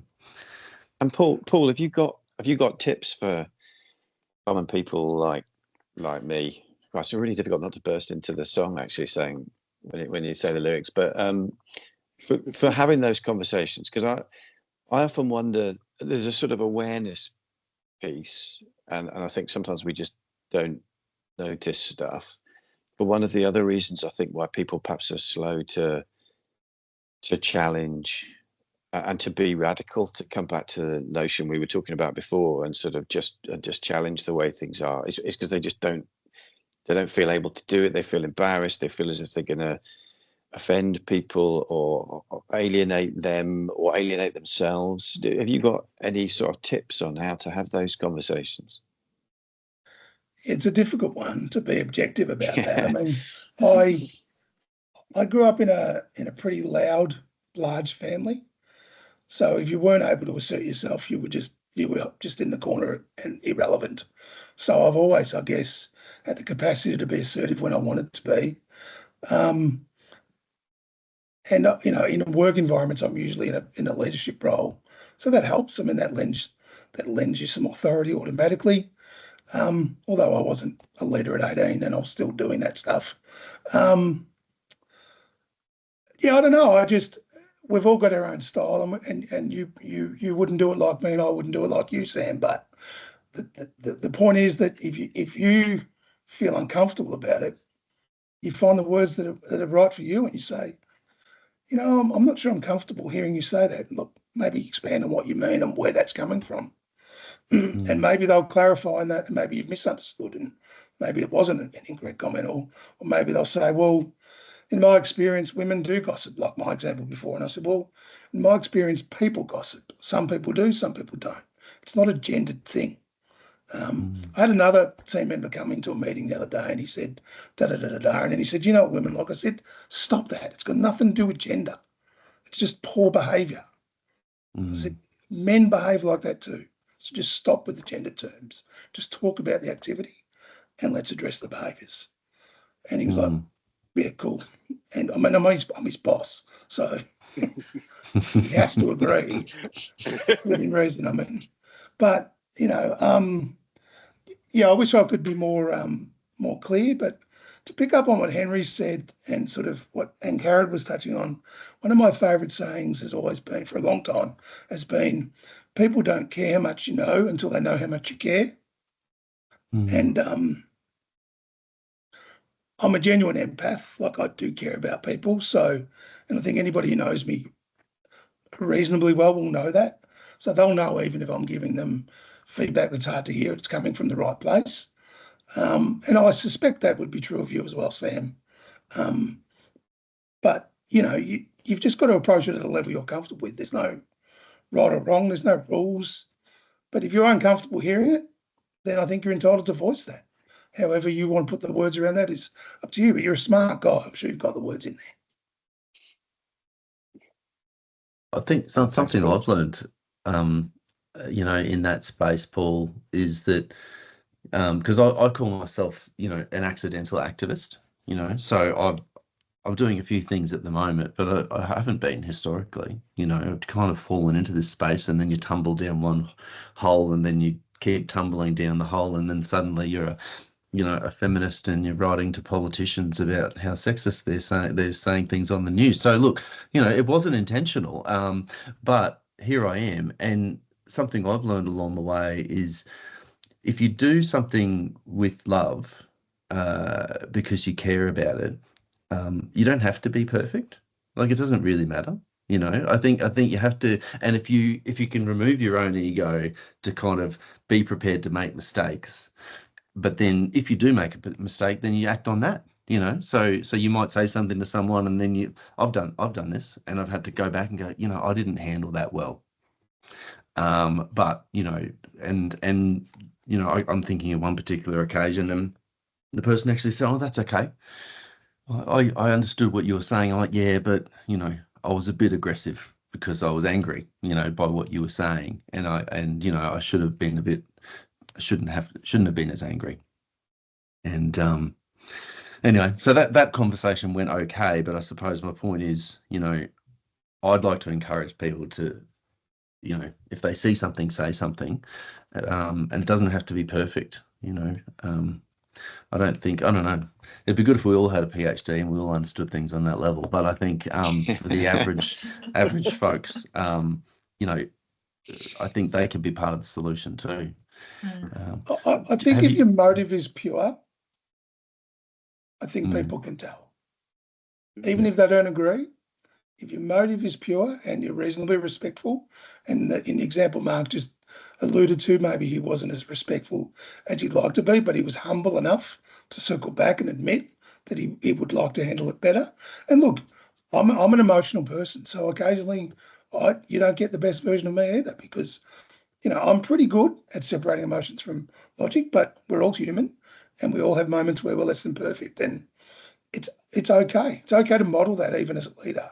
And Paul, have you got tips for common people like me? Well, it's really difficult not to burst into the song actually saying when you say the lyrics, but for having those conversations, because I often wonder, there's a sort of awareness piece, and I think sometimes we just don't notice stuff. But one of the other reasons I think why people perhaps are slow to challenge and to be radical, to come back to the notion we were talking about before, and sort of just challenge the way things are, is because they don't feel able to do it. They feel embarrassed. They feel as if they're going to offend people or alienate them or alienate themselves. Have you got any sort of tips on how to have those conversations? It's a difficult one to be objective about that. I mean, I grew up in a pretty loud, large family. So if you weren't able to assert yourself, you were just in the corner and irrelevant. So I've always, I guess, had the capacity to be assertive when I wanted to be. And in work environments, I'm usually in a leadership role, so that helps. I mean, that lends you some authority automatically. Although I wasn't a leader at 18, and I was still doing that stuff. Yeah, I don't know. We've all got our own style, and you wouldn't do it like me, and I wouldn't do it like you, Sam. But the point is that if you feel uncomfortable about it, you find the words that are right for you, and you say, I'm not sure I'm comfortable hearing you say that. Look, maybe expand on what you mean and where that's coming from. And maybe they'll clarify and that maybe you've misunderstood, and maybe it wasn't an incorrect comment, or maybe they'll say, well, in my experience, women do gossip, like my example before. And I said, well, in my experience, people gossip. Some people do, some people don't. It's not a gendered thing. I had another team member come into a meeting the other day, and he said, da-da-da-da-da. And then he said, you know what women like? I said, stop that. It's got nothing to do with gender. It's just poor behaviour. I said, men behave like that too. So just stop with the gender terms. Just talk about the activity and let's address the behaviours. And he was like, yeah, cool. And I mean, I'm his boss, so he has to agree within reason. I mean, but yeah, I wish I could be more clear. But to pick up on what Henry said and sort of what Angharad was touching on, one of my favourite sayings has always been, for a long time, has been, people don't care how much you know until they know how much you care. And I'm a genuine empath. Like, I do care about people. So, and I think anybody who knows me reasonably well will know that. So they'll know even if I'm giving them feedback that's hard to hear, it's coming from the right place. And I suspect that would be true of you as well, Sam. But, you've just got to approach it at a level you're comfortable with. There's no right or wrong. There's no rules. But if you're uncomfortable hearing it, then I think you're entitled to voice that. However you want to put the words around that is up to you. But you're a smart guy. I'm sure you've got the words in there. I think something I've learned, in that space, Paul, is that because I call myself, an accidental activist, so I'm doing a few things at the moment, but I haven't been historically, I've kind of fallen into this space, and then you tumble down one hole, and then you keep tumbling down the hole, and then suddenly you're a feminist, and you're writing to politicians about how sexist they're saying things on the news. So look, it wasn't intentional, but here I am. And something I've learned along the way is if you do something with love, because you care about it, you don't have to be perfect. Like, it doesn't really matter. I think you have to, and if you can remove your own ego to kind of be prepared to make mistakes, but then if you do make a mistake, then you act on that. So you might say something to someone, and then I've done this, and I've had to go back and go, I didn't handle that well. But I'm thinking of one particular occasion, and the person actually said, "Oh, that's okay. I understood what you were saying." I'm like, "Yeah, but I was a bit aggressive because I was angry, by what you were saying, and I should have been shouldn't have been as angry." And anyway, so that conversation went okay, but I suppose my point is, I'd like to encourage people to, if they see something, say something, and it doesn't have to be perfect. I don't know. It'd be good if we all had a PhD and we all understood things on that level. But I think for the average folks, I think they can be part of the solution too. I think if your motive is pure, I think people can tell. Even if they don't agree, if your motive is pure and you're reasonably respectful, and in the example Mark just alluded to, maybe he wasn't as respectful as he'd like to be, but he was humble enough to circle back and admit that he would like to handle it better. And look, I'm an emotional person, so occasionally you don't get the best version of me either, because I'm pretty good at separating emotions from logic, but we're all human, and we all have moments where we're less than perfect. And it's okay. It's okay to model that even as a leader,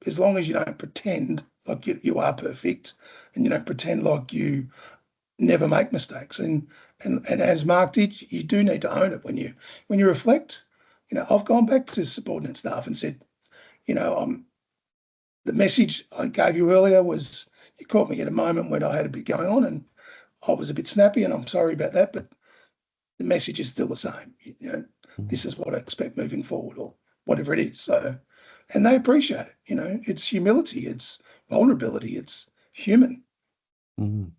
as long as you don't pretend like you are perfect, and you don't pretend like you never make mistakes. And as Mark did, you do need to own it when you reflect. I've gone back to subordinate staff and said, the message I gave you earlier was, you caught me at a moment when I had a bit going on and I was a bit snappy, and I'm sorry about that, but the message is still the same. This is what I expect moving forward, or whatever it is. So, and they appreciate it. It's humility, it's vulnerability, it's human. Mm.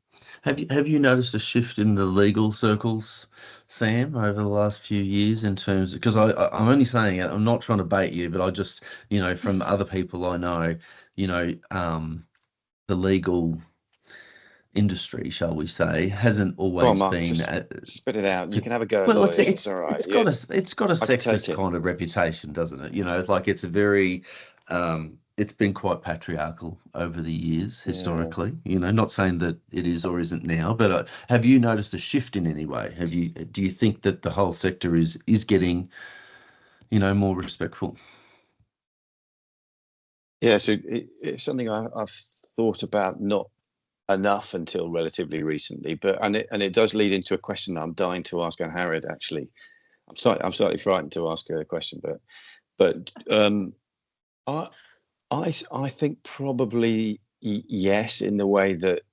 Have you noticed a shift in the legal circles, Sam, over the last few years in terms of, because I'm only saying it, I'm not trying to bait you, but I just, from other people I know, the legal industry, shall we say, hasn't Go on, always Mark, been. just spit it out. You can have a go at Well, lawyers. It's all right. it's got a I can take sexist it. kind of reputation, doesn't it? It's like it's a very, it's been quite patriarchal over the years historically. Not saying that it is or isn't now, but have you noticed a shift in any way? Do you think that the whole sector is getting, more respectful? Yeah, so it's something I've thought about, not enough until relatively recently, but and it does lead into a question I'm dying to ask Angharad. Actually, I'm slightly frightened to ask her a question, but I think probably yes, in the way that,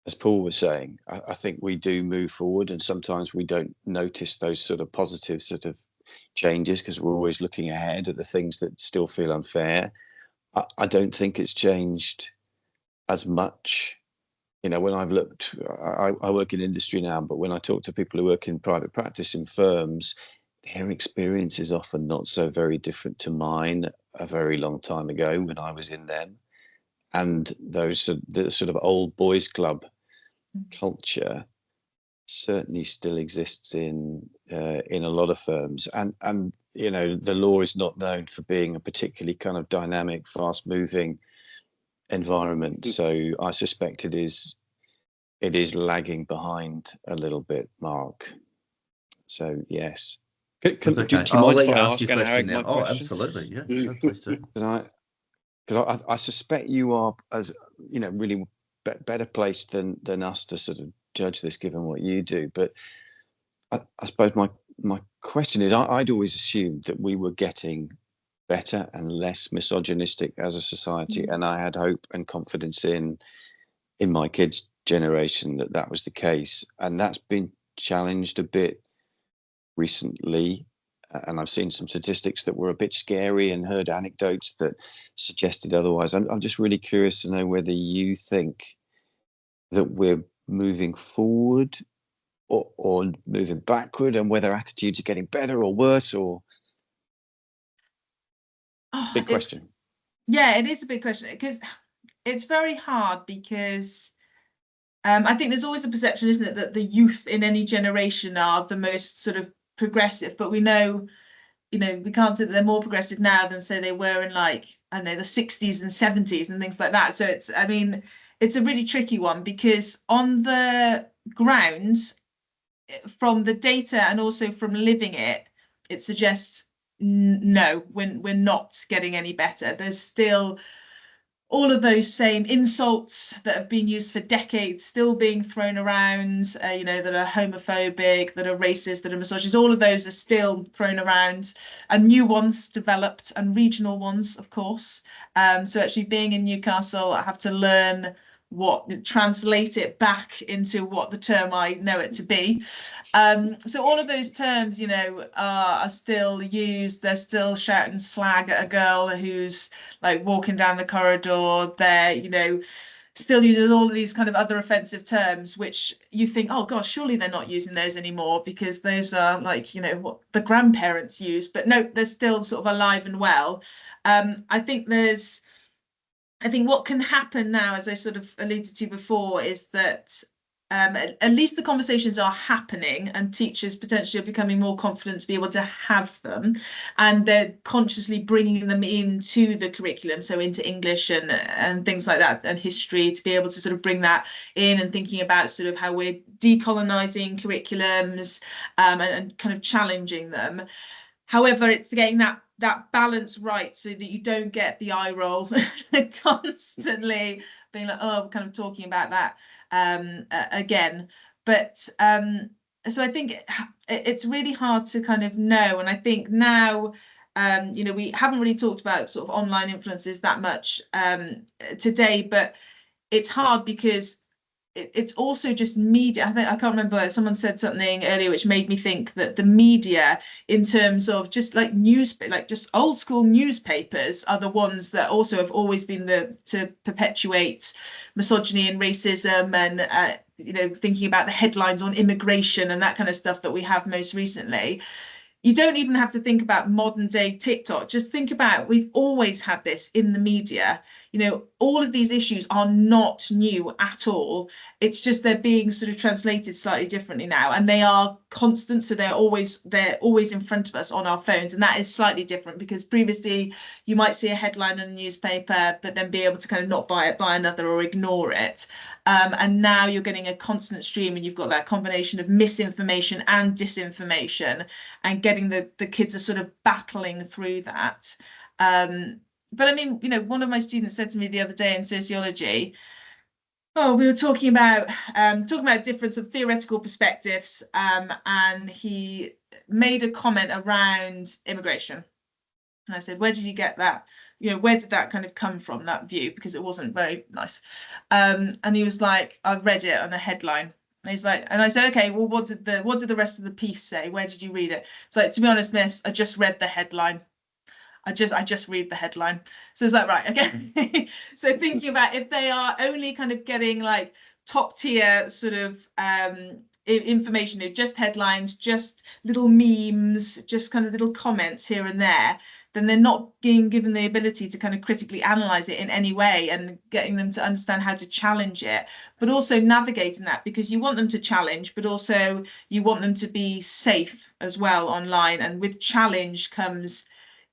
as Paul was saying, I think we do move forward, and sometimes we don't notice those sort of positive sort of changes because we're always looking ahead at the things that still feel unfair. I don't think it's changed as much. When I've looked, I work in industry now, but when I talk to people who work in private practice in firms, their experience is often not so very different to mine a very long time ago when I was in them. And the sort of old boys club culture certainly still exists in a lot of firms, and you know, the law is not known for being a particularly kind of dynamic, fast moving environment. So I suspect it is lagging behind a little bit, Mark. So yes. That's Do okay. you I'll mind let if you I ask ask your question Angharad now. my Oh, question? absolutely. Yeah, sure, please do. Because I suspect you are, as you know, really better placed than us to sort of judge this, given what you do. But I suppose my question is, I'd always assumed that we were getting better and less misogynistic as a society, and I had hope and confidence in my kids' generation that was the case, and that's been challenged a bit recently. And I've seen some statistics that were a bit scary and heard anecdotes that suggested otherwise. I'm just really curious to know whether you think that we're moving forward or moving backward, and whether attitudes are getting better or worse, or big question. Yeah, it is a big question, because it's very hard, because I think there's always a perception, isn't it, that the youth in any generation are the most sort of progressive, but we know, you know, we can't say that they're more progressive now than, say, they were in, like, I don't know, the 60s and 70s and things like that. So it's, I mean, it's a really tricky one, because on the ground, from the data and also from living it, it suggests no, we're not getting any better. There's still all of those same insults that have been used for decades still being thrown around, you know, that are homophobic, that are racist, that are misogynist. All of those are still thrown around, and new ones developed, and regional ones, of course. So actually being in Newcastle, I have to learn translate it back into what the term I know it to be. So all of those terms, you know, are still used. They're still shouting slag at a girl who's like walking down the corridor. They're, you know, still using all of these kind of other offensive terms, which you think, oh gosh, surely they're not using those anymore, because those are, like, you know, what the grandparents use. But no, they're still sort of alive and well. I think what can happen now, as I sort of alluded to before, is that at least the conversations are happening, and teachers potentially are becoming more confident to be able to have them, and they're consciously bringing them into the curriculum, so into English and things like that, and history, to be able to sort of bring that in, and thinking about sort of how we're decolonizing curriculums, and kind of challenging them. However, it's getting that balance right, so that you don't get the eye roll constantly being like, oh, we're kind of talking about that again. But so I think it's really hard to kind of know. And I think now, you know, we haven't really talked about sort of online influences that much today, but it's hard because it's also just media. I can't remember, someone said something earlier which made me think that the media, in terms of just like just old school newspapers, are the ones that also have always been to perpetuate misogyny and racism, and you know, thinking about the headlines on immigration and that kind of stuff that we have most recently. You don't even have to think about modern day TikTok. Just think about, we've always had this in the media. You know, all of these issues are not new at all. It's just they're being sort of translated slightly differently now, and they are constant. So they're always in front of us on our phones, and that is slightly different, because previously you might see a headline in a newspaper, but then be able to kind of not buy it, buy another, or ignore it. And now you're getting a constant stream, and you've got that combination of misinformation and disinformation, and getting the kids are sort of battling through that. But I mean, you know, one of my students said to me the other day in sociology, oh, we were talking about different sort of theoretical perspectives, and he made a comment around immigration. And I said, where did you get that? You know, where did that kind of come from, that view? Because it wasn't very nice. And he was like, I read it on a headline. And he's like, and I said, okay, well, what did the rest of the piece say? Where did you read it? It's like, to be honest, miss, I just read the headline. I just read the headline. So it's like, right, okay. So thinking about, if they are only kind of getting like top tier sort of information, just headlines, just little memes, just kind of little comments here and there, then they're not being given the ability to kind of critically analyze it in any way and getting them to understand how to challenge it, but also navigating that, because you want them to challenge, but also you want them to be safe as well online. And with challenge comes,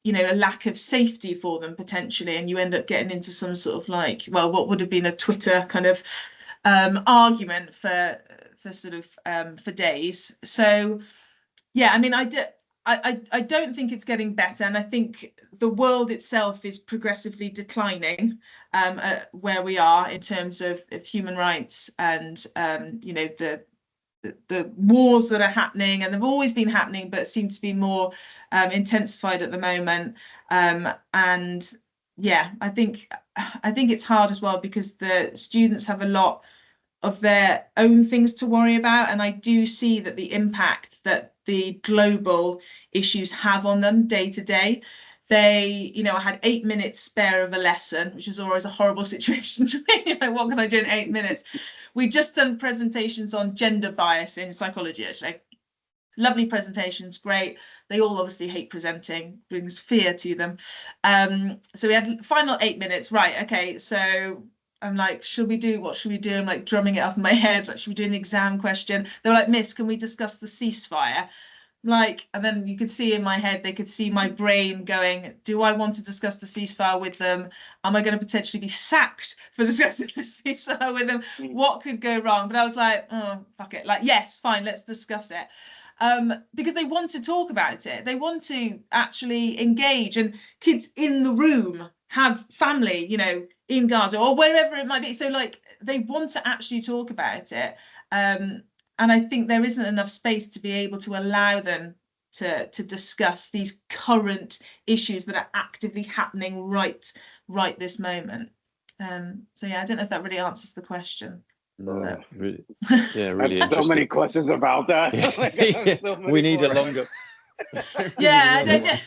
you know, a lack of safety for them potentially, and you end up getting into some sort of like, well, what would have been a Twitter kind of argument for sort of for days. So yeah, I mean, I don't think it's getting better, and I think the world itself is progressively declining where we are in terms of human rights, and you know, the wars that are happening, and they've always been happening, but seem to be more intensified at the moment. And yeah, I think it's hard as well, because the students have a lot of their own things to worry about, and I do see that the impact that the global issues have on them day to day. They, you know, I had 8 minutes spare of a lesson, which is always a horrible situation to me. You know, what can I do in 8 minutes? We just done presentations on gender bias in psychology, actually. Lovely presentations, great. They all obviously hate presenting, brings fear to them. So we had final 8 minutes, right? Okay, so I'm like, what should we do? I'm like drumming it up in my head, like, should we do an exam question? They were like, Miss, can we discuss the ceasefire? Like, and then you could see in my head, they could see my brain going, do I want to discuss the ceasefire with them? Am I going to potentially be sacked for discussing the ceasefire with them? What could go wrong? But I was like, oh, fuck it. Like, yes, fine, let's discuss it. Because they want to talk about it. They want to actually engage, and kids in the room have family, you know, in Gaza or wherever it might be. So like, they want to actually talk about it. And I think there isn't enough space to be able to allow them to discuss these current issues that are actively happening right this moment. So yeah, I don't know if that really answers the question. No, really, yeah, really interesting. So many questions about that. Like, we need a longer. Yeah,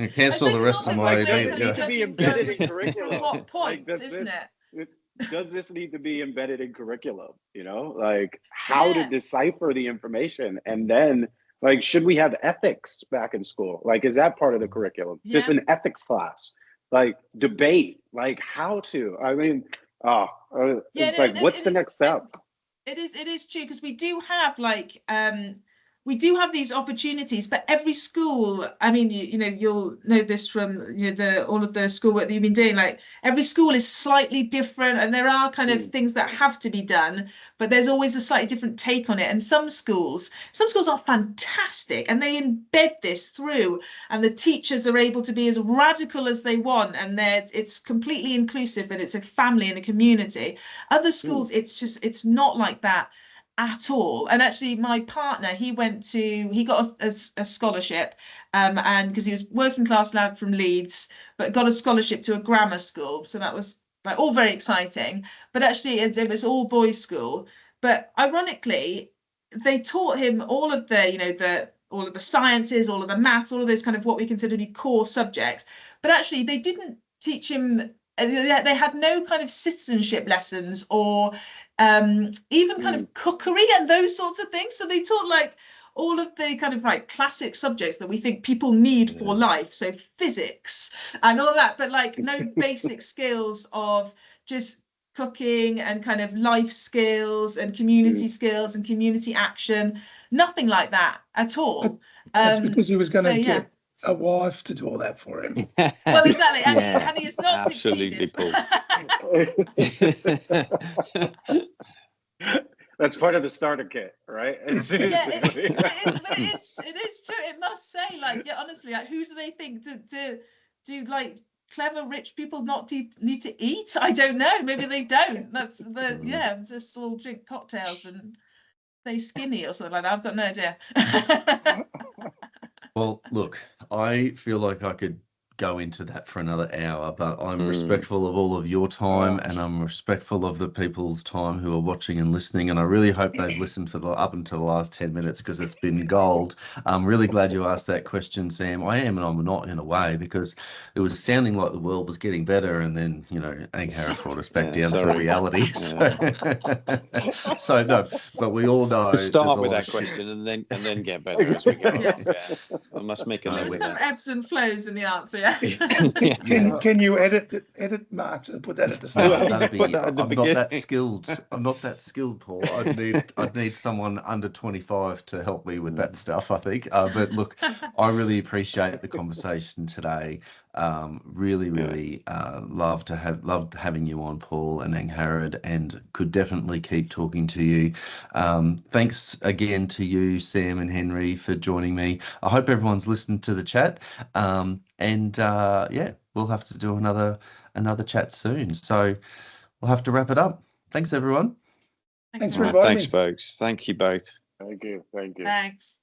cancel the rest of my day. It needs to be embedded in curriculum. From what point, isn't it? Does this need to be embedded in curriculum? You know, like how to decipher the information, and then like, should we have ethics back in school? Like, is that part of the curriculum? Just an ethics class, like debate, like how to. I mean, it's like, what's the next step? It is true, because we do have like we do have these opportunities, but every school, I mean, you know, you'll know this from, you know, all of the schoolwork that you've been doing, like every school is slightly different, and there are kind of things that have to be done, but there's always a slightly different take on it. And some schools are fantastic, and they embed this through, and the teachers are able to be as radical as they want, and it's completely inclusive, and it's a family and a community. Other schools, it's not like that at all. And actually, my partner, he got a scholarship, and because he was working class lad from Leeds, but got a scholarship to a grammar school, so that was like all very exciting. But actually, it was all boys school. But ironically, they taught him all of the, you know, all of the sciences, all of the maths, all of those kind of what we consider to be core subjects. But actually, they didn't teach him. They had no kind of citizenship lessons, or even kind of cookery and those sorts of things. So they taught like all of the kind of like classic subjects that we think people need for life, so physics and all that, but like no basic skills of just cooking and kind of life skills and community skills and community action, nothing like that at all. That's because he was going to get a wife to do all that for him. Well, exactly, and he has not absolutely, succeeded. Paul. That's part of the starter kit, right? But it is true. It must say, like, yeah, honestly, like, who do they think do like clever rich people not need to eat? I don't know. Maybe they don't. That's just all drink cocktails and stay skinny or something like that. I've got no idea. Well, look, I feel like I could go into that for another hour, but I'm respectful of all of your time, and I'm respectful of the people's time who are watching and listening. And I really hope they've listened for up until the last 10 minutes, because it's been gold. I'm really glad you asked that question, Sam. I am and I'm not, in a way, because it was sounding like the world was getting better, and then, you know, Angharad brought us back down to reality. So no, but we all know. Start with that question and then get better as we go. Yes. Yeah, I must make a note There's of kind of that. ebbs and flows in the answer. Yeah. Can you edit marks and put that at the start? That'd be. Put that at the I'm not that beginning. skilled. I'm not that skilled, Paul. I'd need someone under 25 to help me with that stuff, I think. But look, I really appreciate the conversation today. Really loved having you on, Paul and Angharad, and could definitely keep talking to you. Thanks again to you, Sam and Henry, for joining me. I hope everyone's listened to the chat. Yeah, we'll have to do another chat soon. So we'll have to wrap it up. Thanks, everyone. Thanks for inviting me. Thanks, folks. Thank you both. Thank you. Thanks.